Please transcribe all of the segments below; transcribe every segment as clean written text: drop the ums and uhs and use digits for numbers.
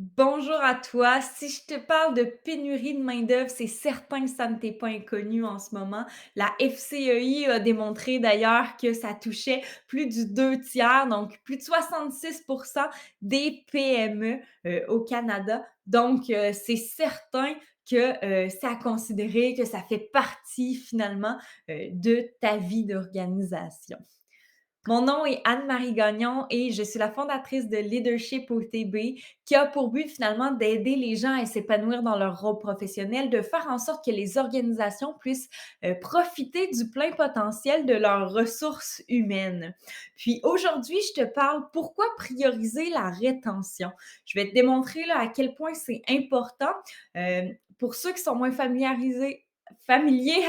Bonjour à toi. Si je te parle de pénurie de main-d'œuvre, c'est certain que ça ne t'est pas inconnu en ce moment. La FCEI a démontré d'ailleurs que ça touchait plus du 2 tiers, donc plus de 66 des PME au Canada. Donc, c'est certain que c'est à considérer, que ça fait partie finalement de ta vie d'organisation. Mon nom est Anne-Marie Gagnon et je suis la fondatrice de Leadership OTB qui a pour but finalement d'aider les gens à s'épanouir dans leur rôle professionnel, de faire en sorte que les organisations puissent profiter du plein potentiel de leurs ressources humaines. Puis aujourd'hui, je te parle pourquoi prioriser la rétention. Je vais te démontrer là, à quel point c'est important. Euh, pour ceux qui sont moins familiers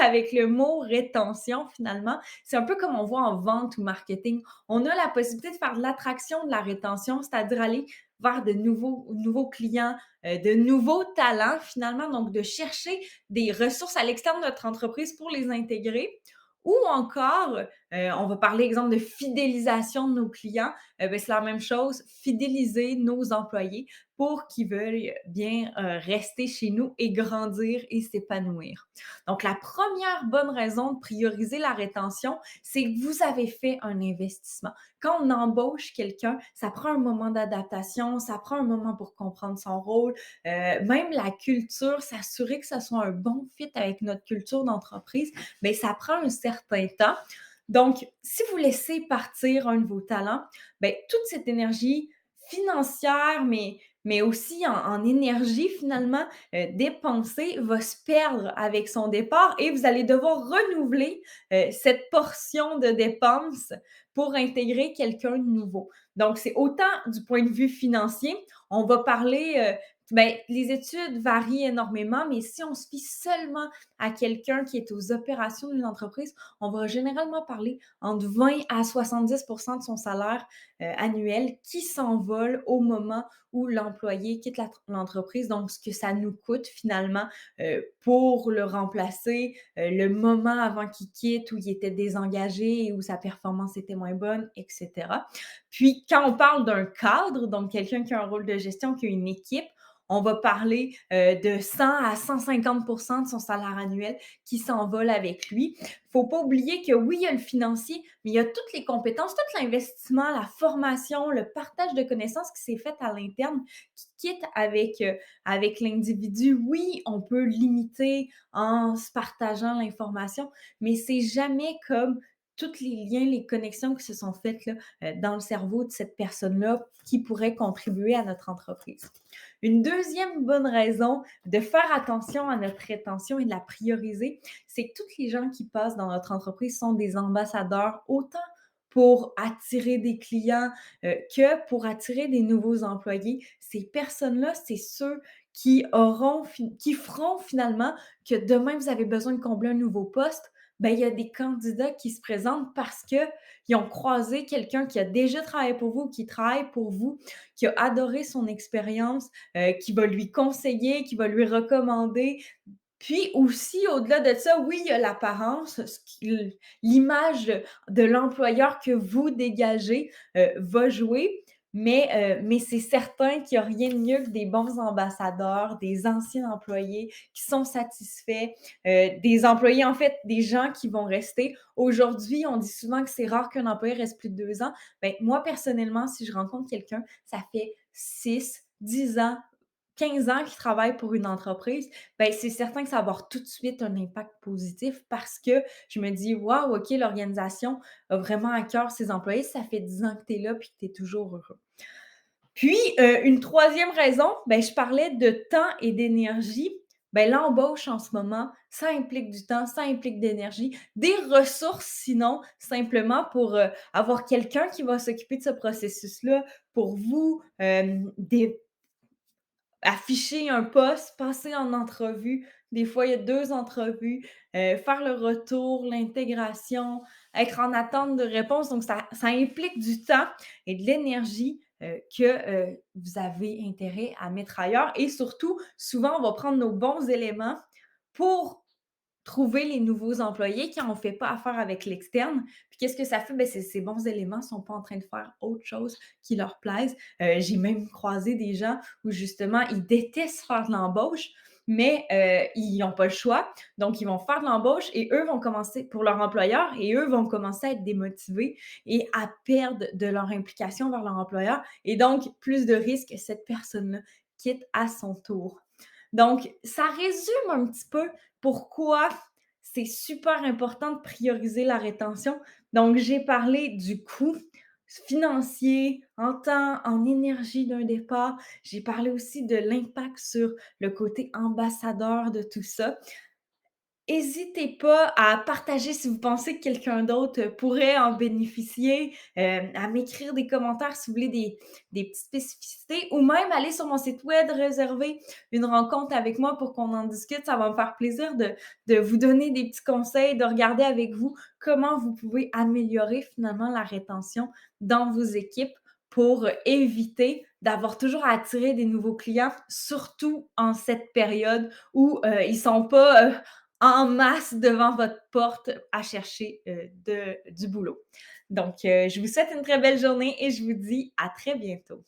avec le mot rétention finalement, c'est un peu comme on voit en vente ou marketing. On a la possibilité de faire de l'attraction, de la rétention, c'est-à-dire aller vers de nouveaux clients, de nouveaux talents finalement, donc de chercher des ressources à l'extérieur de notre entreprise pour les intégrer. Ou encore, on va parler, exemple, de fidélisation de nos clients. Ben, c'est la même chose, fidéliser nos employés pour qu'ils veuillent bien rester chez nous et grandir et s'épanouir. Donc, la première bonne raison de prioriser la rétention, c'est que vous avez fait un investissement. Quand on embauche quelqu'un, ça prend un moment d'adaptation, ça prend un moment pour comprendre son rôle, même la culture, s'assurer que ça soit un bon fit avec notre culture d'entreprise, mais ça prend un certain temps. Donc, si vous laissez partir un de vos talents, bien, toute cette énergie financière, mais aussi en énergie finalement dépensée va se perdre avec son départ et vous allez devoir renouveler cette portion de dépenses pour intégrer quelqu'un de nouveau. Donc, c'est autant du point de vue financier, on va parler, ben, les études varient énormément, mais si on se fie seulement à quelqu'un qui est aux opérations d'une entreprise, on va généralement parler entre 20 à 70 de son salaire annuel qui s'envole au moment où l'employé quitte l'entreprise. Donc, ce que ça nous coûte finalement pour le remplacer, le moment avant qu'il quitte où il était désengagé et où sa performance était moins bonne, etc. Puis, quand on parle d'un cadre, donc quelqu'un qui a un rôle de gestion, qui a une équipe, on va parler de 100 à 150 de son salaire annuel qui s'envole avec lui. Il ne faut pas oublier que oui, il y a le financier, mais il y a toutes les compétences, tout l'investissement, la formation, le partage de connaissances qui s'est fait à l'interne, qui quitte avec l'individu. Oui, on peut limiter en se partageant l'information, mais c'est jamais comme tous les liens, les connexions qui se sont faites là, dans le cerveau de cette personne-là qui pourrait contribuer à notre entreprise. Une deuxième bonne raison de faire attention à notre rétention et de la prioriser, c'est que tous les gens qui passent dans notre entreprise sont des ambassadeurs, autant pour attirer des clients que pour attirer des nouveaux employés. Ces personnes-là, c'est ceux qui feront finalement que demain, vous avez besoin de combler un nouveau poste. Ben, il y a des candidats qui se présentent parce qu'ils ont croisé quelqu'un qui a déjà travaillé pour vous, qui travaille pour vous, qui a adoré son expérience, qui va lui conseiller, qui va lui recommander. Puis aussi, au-delà de ça, oui, il y a l'apparence, l'image de l'employeur que vous dégagez va jouer, mais c'est certain qu'il n'y a rien de mieux que des bons ambassadeurs, des anciens employés qui sont satisfaits, des employés, en fait, des gens qui vont rester. Aujourd'hui, on dit souvent que c'est rare qu'un employé reste plus de 2 ans. Ben, moi, personnellement, si je rencontre quelqu'un, ça fait 6, 10 ans, 15 ans qu'il travaille pour une entreprise, ben, c'est certain que ça va avoir tout de suite un impact positif parce que je me dis: «Waouh, OK, l'organisation a vraiment à cœur ses employés. Ça fait 10 ans que tu es là puis que tu es toujours heureux». Puis, une troisième raison, ben, je parlais de temps et d'énergie. Ben, l'embauche en ce moment, ça implique du temps, ça implique d'énergie, des ressources sinon, simplement pour, avoir quelqu'un qui va s'occuper de ce processus-là pour vous, dé afficher un poste, passer en entrevue. Des fois, il y a 2 entrevues, faire le retour, l'intégration, être en attente de réponse. Donc ça implique du temps et de l'énergie, que vous avez intérêt à mettre ailleurs et surtout, souvent, on va prendre nos bons éléments pour trouver les nouveaux employés quand on ne fait pas affaire avec l'externe. Puis qu'est-ce que ça fait? Ben, ces bons éléments ne sont pas en train de faire autre chose qui leur plaise. J'ai même croisé des gens où justement, ils détestent faire de l'embauche, mais ils n'ont pas le choix. Donc, ils vont faire de l'embauche et eux vont commencer pour leur employeur et eux vont commencer à être démotivés et à perdre de leur implication vers leur employeur. Et donc, plus de risques que cette personne-là quitte à son tour. Donc, ça résume un petit peu pourquoi c'est super important de prioriser la rétention. Donc, j'ai parlé du coût financier, en temps, en énergie d'un départ. J'ai parlé aussi de l'impact sur le côté ambassadeur de tout ça. Hésitez pas à partager si vous pensez que quelqu'un d'autre pourrait en bénéficier, à m'écrire des commentaires si vous voulez des petites spécificités ou même aller sur mon site web, réserver une rencontre avec moi pour qu'on en discute. Ça va me faire plaisir de vous donner des petits conseils, de regarder avec vous comment vous pouvez améliorer finalement la rétention dans vos équipes pour éviter d'avoir toujours à attirer des nouveaux clients, surtout en cette période où ils sont pas en masse devant votre porte à chercher du boulot. Donc, je vous souhaite une très belle journée et je vous dis à très bientôt.